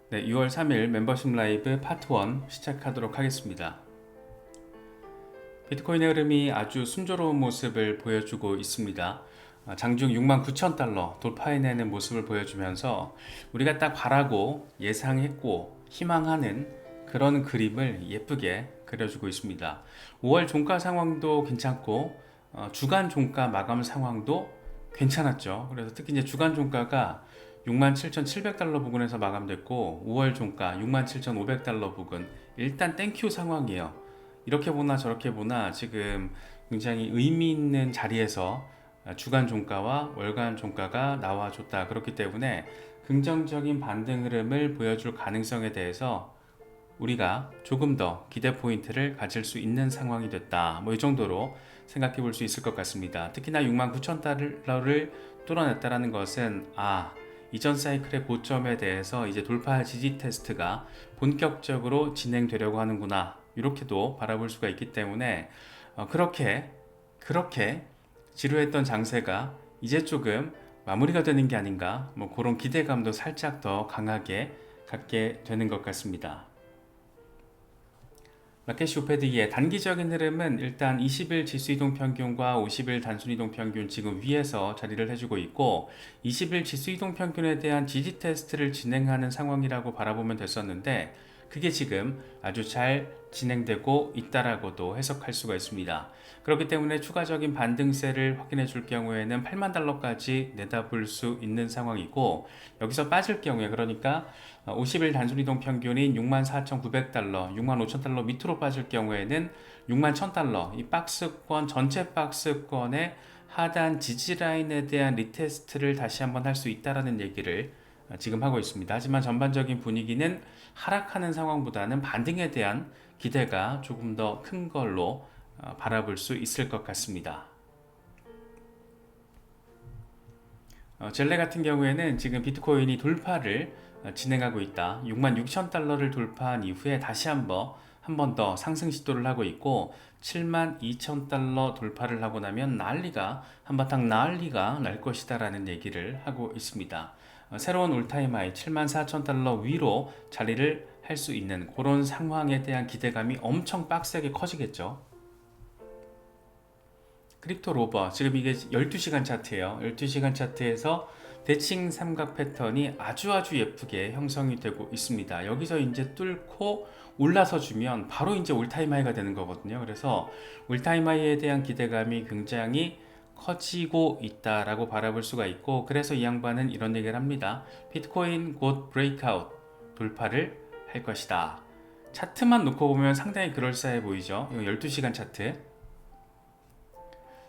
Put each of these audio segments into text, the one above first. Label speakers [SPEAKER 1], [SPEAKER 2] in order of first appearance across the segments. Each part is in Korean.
[SPEAKER 1] 네, 6월 3일 멤버십 라이브 파트 1 시작하도록 하겠습니다. 비트코인의 흐름이 아주 순조로운 모습을 보여주고 있습니다. 장중 69,000달러 돌파해내는 모습을 보여주면서 우리가 딱 바라고 예상했고 희망하는 그런 그림을 예쁘게 그려주고 있습니다. 5월 종가 상황도 괜찮고 주간 종가 마감 상황도 괜찮았죠. 그래서 특히 이제 주간 종가가 67,700달러 부근에서 마감됐고 5월 종가 67,500달러 부근 일단 땡큐 상황이에요. 이렇게 보나 저렇게 보나 지금 굉장히 의미 있는 자리에서 주간 종가와 월간 종가가 나와줬다. 그렇기 때문에 긍정적인 반등 흐름을 보여줄 가능성에 대해서 우리가 조금 더 기대 포인트를 가질 수 있는 상황이 됐다. 뭐 이 정도로 생각해 볼 수 있을 것 같습니다. 특히나 69,000달러를 뚫어냈다라는 것은 이전 사이클의 고점에 대해서 이제 돌파 지지 테스트가 본격적으로 진행되려고 하는구나. 이렇게도 바라볼 수가 있기 때문에 그렇게 지루했던 장세가 이제 조금 마무리가 되는 게 아닌가, 뭐 그런 기대감도 살짝 더 강하게 갖게 되는 것 같습니다. 마켓 오페드의 단기적인 흐름은 일단 20일 지수이동 평균과 50일 단순이동 평균 지금 위에서 자리를 해주고 있고 20일 지수이동 평균에 대한 지지 테스트를 진행하는 상황이라고 바라보면 됐었는데 그게 지금 아주 잘 진행되고 있다라고도 해석할 수가 있습니다. 그렇기 때문에 추가적인 반등세를 확인해 줄 경우에는 8만 달러까지 내다볼 수 있는 상황이고 여기서 빠질 경우에 그러니까 50일 단순이동 평균인 64,900달러, 65,000달러 밑으로 빠질 경우에는 61,000달러 이 박스권 전체 박스권의 하단 지지라인에 대한 리테스트를 다시 한번 할 수 있다라는 얘기를 지금 하고 있습니다. 하지만 전반적인 분위기는 하락하는 상황보다는 반등에 대한 기대가 조금 더 큰 걸로 바라볼 수 있을 것 같습니다. 젤레 같은 경우에는 지금 비트코인이 돌파를 진행하고 있다. 66,000달러를 돌파한 이후에 다시 한 번 더 상승 시도를 하고 있고 72,000달러 돌파를 하고 나면 한바탕 난리가 날 것이다 라는 얘기를 하고 있습니다. 새로운 올타임 하이 74,000달러 위로 자리를 할 수 있는 그런 상황에 대한 기대감이 엄청 빡세게 커지겠죠. 크립토 로버 지금 이게 12시간 차트예요. 12시간 차트에서 대칭 삼각 패턴이 아주 예쁘게 형성이 되고 있습니다. 여기서 이제 뚫고 올라서 주면 바로 이제 올타임 하이가 되는 거거든요. 그래서 올타임 하이에 대한 기대감이 굉장히 커지고 있다라고 바라볼 수가 있고 그래서 이 양반은 이런 얘기를 합니다. 비트코인 곧 브레이크아웃 돌파를 할 것이다. 차트만 놓고 보면 상당히 그럴싸해 보이죠. 이거 12시간 차트.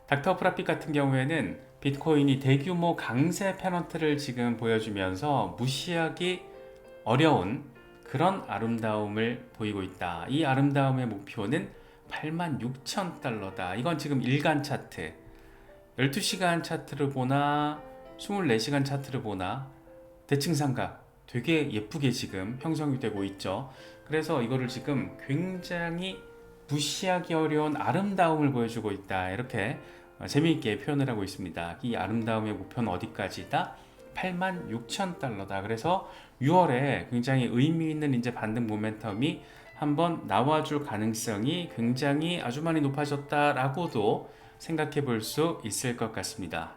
[SPEAKER 1] 닥터 프라핏 같은 경우에는 비트코인이 대규모 강세 페넌트를 지금 보여주면서 무시하기 어려운 그런 아름다움을 보이고 있다. 이 아름다움의 목표는 86,000달러다. 이건 지금 일간 차트, 12시간 차트를 보나 24시간 차트를 보나 대칭 삼각 되게 예쁘게 지금 형성이 되고 있죠. 그래서 이거를 지금 굉장히 무시하기 어려운 아름다움을 보여주고 있다. 이렇게 재미있게 표현을 하고 있습니다. 이 아름다움의 목표는 어디까지다? 86,000달러다. 그래서 6월에 굉장히 의미 있는 이제 반등 모멘텀이 한번 나와줄 가능성이 굉장히 아주 많이 높아졌다라고도 생각해 볼 수 있을 것 같습니다.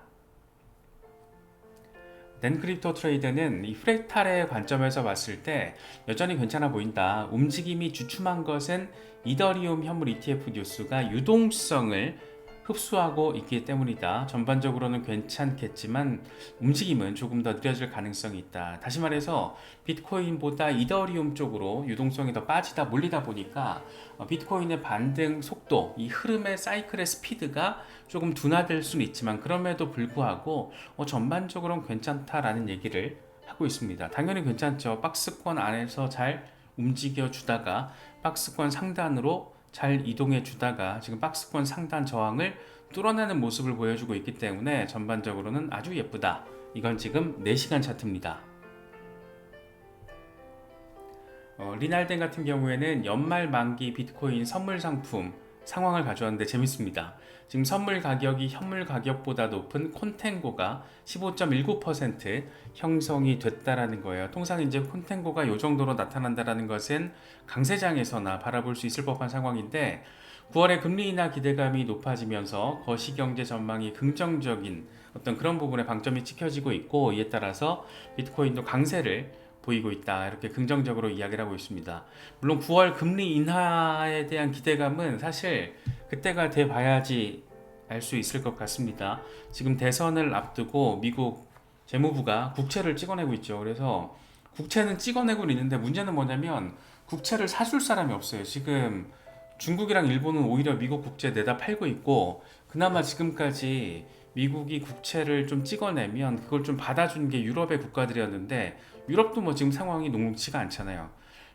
[SPEAKER 1] 낸크립토 트레이드는 이 프랙탈의 관점에서 봤을 때 여전히 괜찮아 보인다. 움직임이 주춤한 것은 이더리움 현물 ETF 뉴스가 유동성을 흡수하고 있기 때문이다. 전반적으로는 괜찮겠지만 움직임은 조금 더 느려질 가능성이 있다. 다시 말해서 비트코인보다 이더리움 쪽으로 유동성이 더 빠지다 몰리다 보니까 비트코인의 반등 속도, 이 흐름의 사이클의 스피드가 조금 둔화될 수는 있지만 그럼에도 불구하고 전반적으로는 괜찮다라는 얘기를 하고 있습니다. 당연히 괜찮죠. 박스권 안에서 잘 움직여 주다가 박스권 상단으로 잘 이동해 주다가 지금 박스권 상단 저항을 뚫어내는 모습을 보여주고 있기 때문에 전반적으로는 아주 예쁘다. 이건 지금 4시간 차트입니다. 리날덴 같은 경우에는 연말 만기 비트코인 선물 상품 상황을 가져왔는데 재밌습니다. 지금 선물 가격이 현물 가격보다 높은 콘텐고가 15.19% 형성이 됐다라는 거예요. 통상 이제 콘텐고가 이 정도로 나타난다라는 것은 강세장에서나 바라볼 수 있을 법한 상황인데 9월에 금리 인하 기대감이 높아지면서 거시경제 전망이 긍정적인 어떤 그런 부분에 방점이 찍혀지고 있고, 이에 따라서 비트코인도 강세를 보이고 있다, 이렇게 긍정적으로 이야기를 하고 있습니다. 물론 9월 금리 인하에 대한 기대감은 사실 그때가 돼 봐야지 알 수 있을 것 같습니다. 지금 대선을 앞두고 미국 재무부가 국채를 찍어내고 있죠. 그래서 국채는 찍어내고 있는데 문제는 뭐냐면 국채를 사줄 사람이 없어요. 지금 중국이랑 일본은 오히려 미국 국채 내다 팔고 있고, 그나마 지금까지 미국이 국채를 좀 찍어내면 그걸 좀 받아준 게 유럽의 국가들이었는데, 유럽도 뭐 지금 상황이 녹록치가 않잖아요.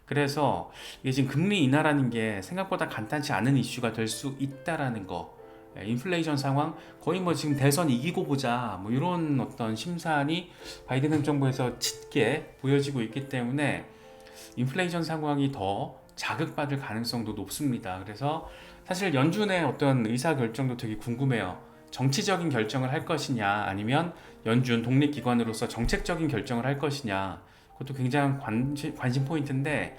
[SPEAKER 1] 그래서 이게 지금 금리 인하라는 게 생각보다 간단치 않은 이슈가 될 수 있다라는 거, 인플레이션 상황 거의 뭐 지금 대선 이기고 보자 뭐 이런 어떤 심산이 바이든 행정부에서 짙게 보여지고 있기 때문에 인플레이션 상황이 더 자극받을 가능성도 높습니다. 그래서 사실 연준의 어떤 의사결정도 되게 궁금해요. 정치적인 결정을 할 것이냐, 아니면 연준 독립기관으로서 정책적인 결정을 할 것이냐, 그것도 굉장히 관심 포인트인데,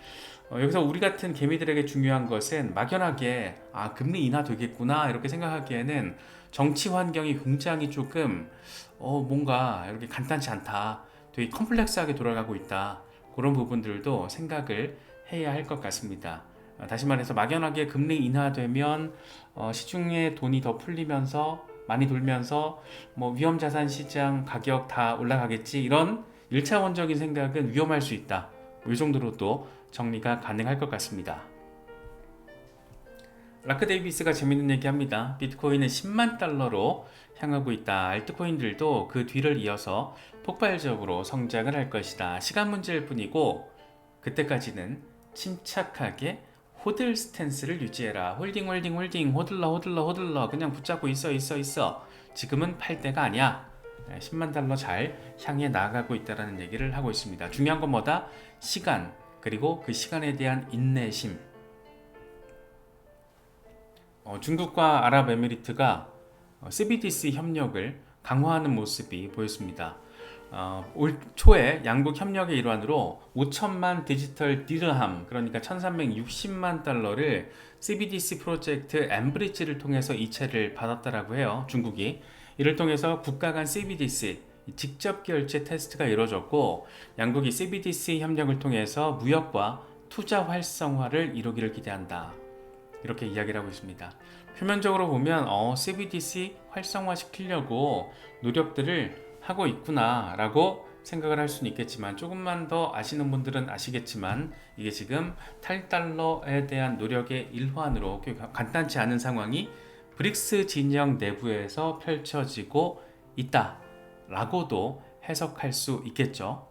[SPEAKER 1] 여기서 우리 같은 개미들에게 중요한 것은 막연하게 금리 인하 되겠구나 이렇게 생각하기에는 정치 환경이 굉장히 조금 뭔가 이렇게 간단치 않다, 되게 컴플렉스하게 돌아가고 있다, 그런 부분들도 생각을 해야 할 것 같습니다. 다시 말해서 막연하게 금리 인하되면 시중에 돈이 더 풀리면서 많이 돌면서 뭐 위험자산 시장 가격 다 올라가겠지, 이런 1차원적인 생각은 위험할 수 있다, 이 정도로도 정리가 가능할 것 같습니다. 라크 데이비스가 재밌는 얘기합니다. 비트코인은 10만 달러로 향하고 있다. 알트코인들도 그 뒤를 이어서 폭발적으로 성장을 할 것이다. 시간 문제일 뿐이고 그때까지는 침착하게 호들 스탠스를 유지해라. 홀딩 호들러 그냥 붙잡고 있어. 지금은 팔 때가 아니야. 10만 달러 잘 향해 나아가고 있다는 얘기를 하고 있습니다. 중요한 건 뭐다? 시간, 그리고 그 시간에 대한 인내심. 중국과 아랍에미리트가 CBDC 협력을 강화하는 모습이 보였습니다. 올 초에 양국 협력의 일환으로 5천만 디지털 디르함, 그러니까 1360만 달러를 CBDC 프로젝트 엠브리지를 통해서 이체를 받았다라고 해요. 중국이. 이를 통해서 국가 간 CBDC 직접 결제 테스트가 이루어졌고, 양국이 CBDC 협력을 통해서 무역과 투자 활성화를 이루기를 기대한다, 이렇게 이야기를 하고 있습니다. 표면적으로 보면 CBDC 활성화 시키려고 노력들을 하고 있구나 라고 생각을 할 수는 있겠지만, 조금만 더 아시는 분들은 아시겠지만 이게 지금 탈달러에 대한 노력의 일환으로 간단치 않은 상황이 브릭스 진영 내부에서 펼쳐지고 있다 라고도 해석할 수 있겠죠.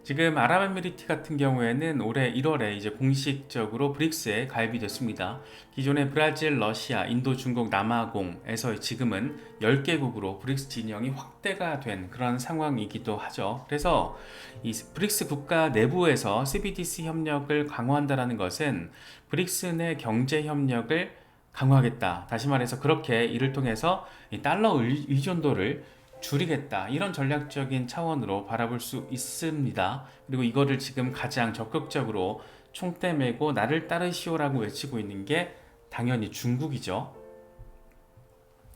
[SPEAKER 1] 지금 아랍에미리트 같은 경우에는 올해 1월에 이제 공식적으로 브릭스에 가입이 됐습니다. 기존의 브라질, 러시아, 인도, 중국, 남아공에서 지금은 10개국으로 브릭스 진영이 확대가 된 그런 상황이기도 하죠. 그래서 이 브릭스 국가 내부에서 CBDC 협력을 강화한다는 것은 브릭스 내 경제 협력을 강화하겠다, 다시 말해서 그렇게 이를 통해서 이 달러 의존도를 줄이겠다, 이런 전략적인 차원으로 바라볼 수 있습니다. 그리고 이거를 지금 가장 적극적으로 총대 메고 나를 따르시오라고 외치고 있는 게 당연히 중국이죠.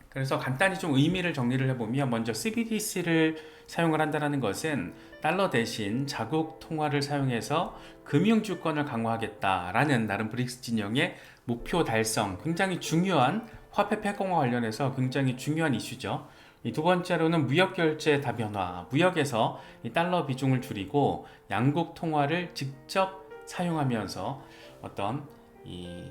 [SPEAKER 1] 그래서 간단히 좀 의미를 정리를 해보면, 먼저 CBDC를 사용을 한다는 것은 달러 대신 자국 통화를 사용해서 금융주권을 강화하겠다라는 나름 브릭스 진영의 목표 달성, 굉장히 중요한 화폐 폐공과 관련해서 굉장히 중요한 이슈죠. 이 두 번째로는 무역결제 다변화, 무역에서 이 달러 비중을 줄이고 양국 통화를 직접 사용하면서 어떤 이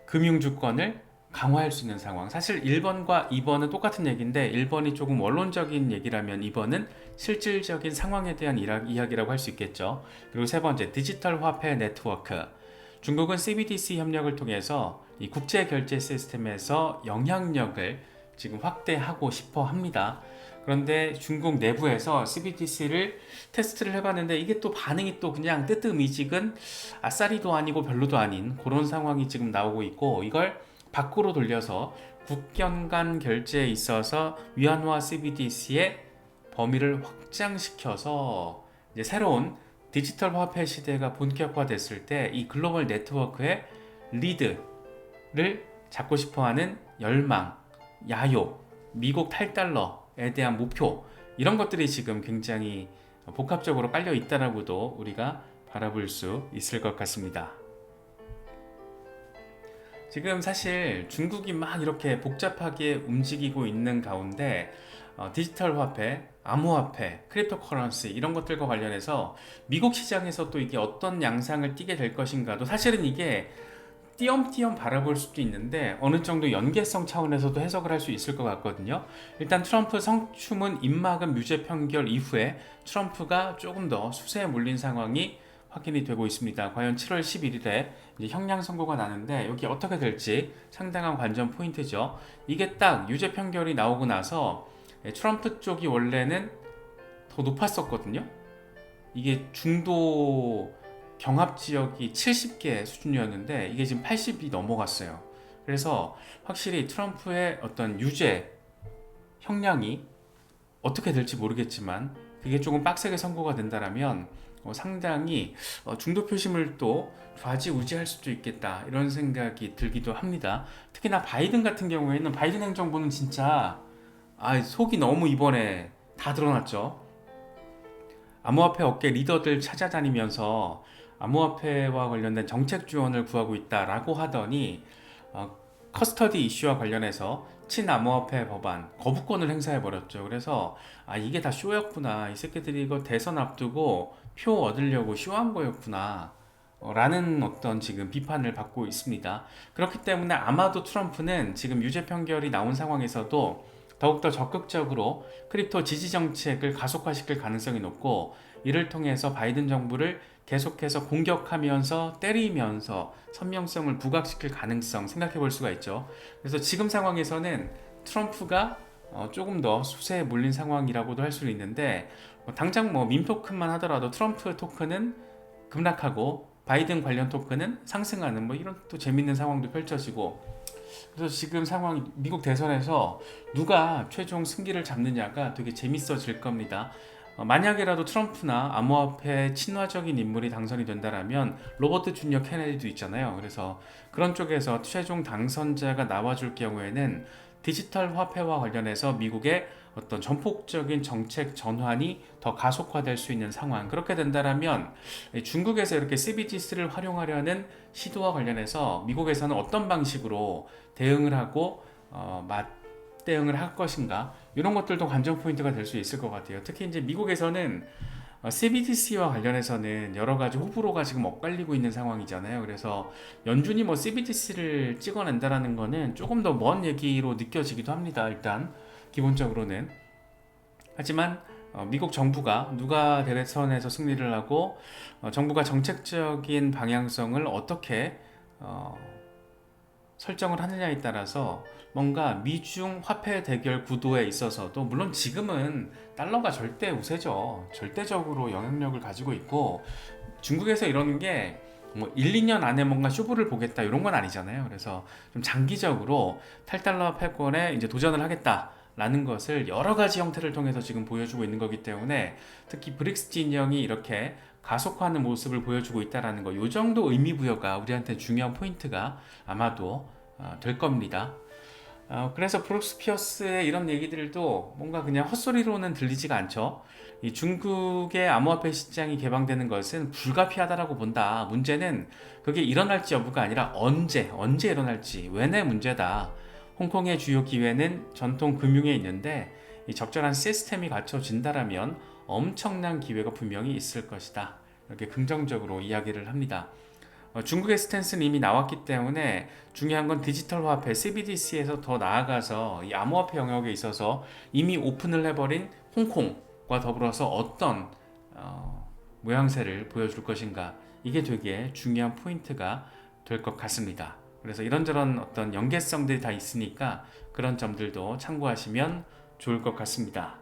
[SPEAKER 1] 금융주권을 강화할 수 있는 상황. 사실 1번과 2번은 똑같은 얘기인데 1번이 조금 원론적인 얘기라면 2번은 실질적인 상황에 대한 이야기라고 할 수 있겠죠. 그리고 세 번째, 디지털 화폐 네트워크. 중국은 CBDC 협력을 통해서 이 국제 결제 시스템에서 영향력을 지금 확대하고 싶어 합니다. 그런데 중국 내부에서 CBDC를 테스트를 해봤는데 이게 또 반응이 또 그냥 뜨뜻미지근 아싸리도 아니고 별로도 아닌 그런 상황이 지금 나오고 있고, 이걸 밖으로 돌려서 국경 간 결제에 있어서 위안화 CBDC의 범위를 확장시켜서 이제 새로운 디지털 화폐 시대가 본격화됐을 때 이 글로벌 네트워크의 리드를 잡고 싶어하는 열망, 야욕, 미국 탈달러에 대한 목표, 이런 것들이 지금 굉장히 복합적으로 깔려 있다라고도 우리가 바라볼 수 있을 것 같습니다. 지금 사실 중국이 막 이렇게 복잡하게 움직이고 있는 가운데 디지털 화폐, 암호화폐, 크립토커런시 이런 것들과 관련해서 미국 시장에서 또 이게 어떤 양상을 띠게 될 것인가도 사실은 이게 띄엄띄엄 바라볼 수도 있는데 어느 정도 연계성 차원에서도 해석을 할 수 있을 것 같거든요. 일단 트럼프 성추문 입막음 유죄 판결 이후에 트럼프가 조금 더 수세에 몰린 상황이 확인이 되고 있습니다. 과연 7월 11일에 이제 형량 선고가 나는데 여기 어떻게 될지 상당한 관전 포인트죠. 이게 딱 유죄 판결이 나오고 나서 트럼프 쪽이 원래는 더 높았었거든요. 이게 중도 경합 지역이 70개 수준이었는데 이게 지금 80이 넘어갔어요. 그래서 확실히 트럼프의 어떤 유죄 형량이 어떻게 될지 모르겠지만 그게 조금 빡세게 선고가 된다라면 상당히 중도 표심을 또 좌지우지할 수도 있겠다, 이런 생각이 들기도 합니다. 특히나 바이든 같은 경우에는 바이든 행정부는 진짜 속이 너무 이번에 다 드러났죠. 암호화폐 업계 리더들 찾아다니면서 암호화폐와 관련된 정책 지원을 구하고 있다라고 하더니 커스터디 이슈와 관련해서 친암호화폐 법안 거부권을 행사해버렸죠. 그래서 이게 다 쇼였구나, 이 새끼들이 이거 대선 앞두고 표 얻으려고 쇼한 거였구나 라는 어떤 지금 비판을 받고 있습니다. 그렇기 때문에 아마도 트럼프는 지금 유죄 판결이 나온 상황에서도 더욱더 적극적으로 크립토 지지 정책을 가속화시킬 가능성이 높고, 이를 통해서 바이든 정부를 계속해서 공격하면서 때리면서 선명성을 부각시킬 가능성 생각해 볼 수가 있죠. 그래서 지금 상황에서는 트럼프가 조금 더 수세에 몰린 상황이라고도 할 수 있는데, 당장 민 토큰만 하더라도 트럼프 토큰은 급락하고 바이든 관련 토큰은 상승하는 이런 또 재밌는 상황도 펼쳐지고, 그래서 지금 상황 미국 대선에서 누가 최종 승기를 잡느냐가 되게 재밌어질 겁니다. 만약에라도 트럼프나 암호화폐 친화적인 인물이 당선이 된다라면 로버트 주니어 케네디도 있잖아요. 그래서 그런 쪽에서 최종 당선자가 나와줄 경우에는 디지털 화폐와 관련해서 미국의 어떤 전폭적인 정책 전환이 더 가속화될 수 있는 상황, 그렇게 된다라면 중국에서 이렇게 CBDC를 활용하려는 시도와 관련해서 미국에서는 어떤 방식으로 대응을 하고 맞대응을 할 것인가, 이런 것들도 관전 포인트가 될 수 있을 것 같아요. 특히 이제 미국에서는 CBDC와 관련해서는 여러 가지 호불호가 지금 엇갈리고 있는 상황이잖아요. 그래서 연준이 CBDC를 찍어낸다라는 거는 조금 더 먼 얘기로 느껴지기도 합니다. 일단 기본적으로는. 하지만 미국 정부가 누가 대선에서 승리를 하고 정부가 정책적인 방향성을 어떻게 설정을 하느냐에 따라서 뭔가 미중 화폐 대결 구도에 있어서도, 물론 지금은 달러가 절대 우세죠. 절대적으로 영향력을 가지고 있고, 중국에서 이러는 게 1, 2년 안에 뭔가 쇼부를 보겠다 이런 건 아니잖아요. 그래서 좀 장기적으로 탈달러 패권에 이제 도전을 하겠다라는 것을 여러 가지 형태를 통해서 지금 보여주고 있는 거기 때문에, 특히 브릭스 진영이 이렇게 가속화하는 모습을 보여주고 있다는 거, 이 정도 의미 부여가 우리한테 중요한 포인트가 아마도 될 겁니다. 그래서 브룩스 피어스의 이런 얘기들도 뭔가 그냥 헛소리로는 들리지가 않죠. 이 중국의 암호화폐 시장이 개방되는 것은 불가피하다라고 본다. 문제는 그게 일어날지 여부가 아니라 언제 일어날지 왜내 문제다. 홍콩의 주요 기회는 전통 금융에 있는데 이 적절한 시스템이 갖춰진다라면 엄청난 기회가 분명히 있을 것이다. 이렇게 긍정적으로 이야기를 합니다. 중국의 스탠스는 이미 나왔기 때문에 중요한 건 디지털 화폐 CBDC에서 더 나아가서 이 암호화폐 영역에 있어서 이미 오픈을 해버린 홍콩과 더불어서 어떤 모양새를 보여줄 것인가, 이게 되게 중요한 포인트가 될 것 같습니다. 그래서 이런저런 어떤 연계성들이 다 있으니까 그런 점들도 참고하시면 좋을 것 같습니다.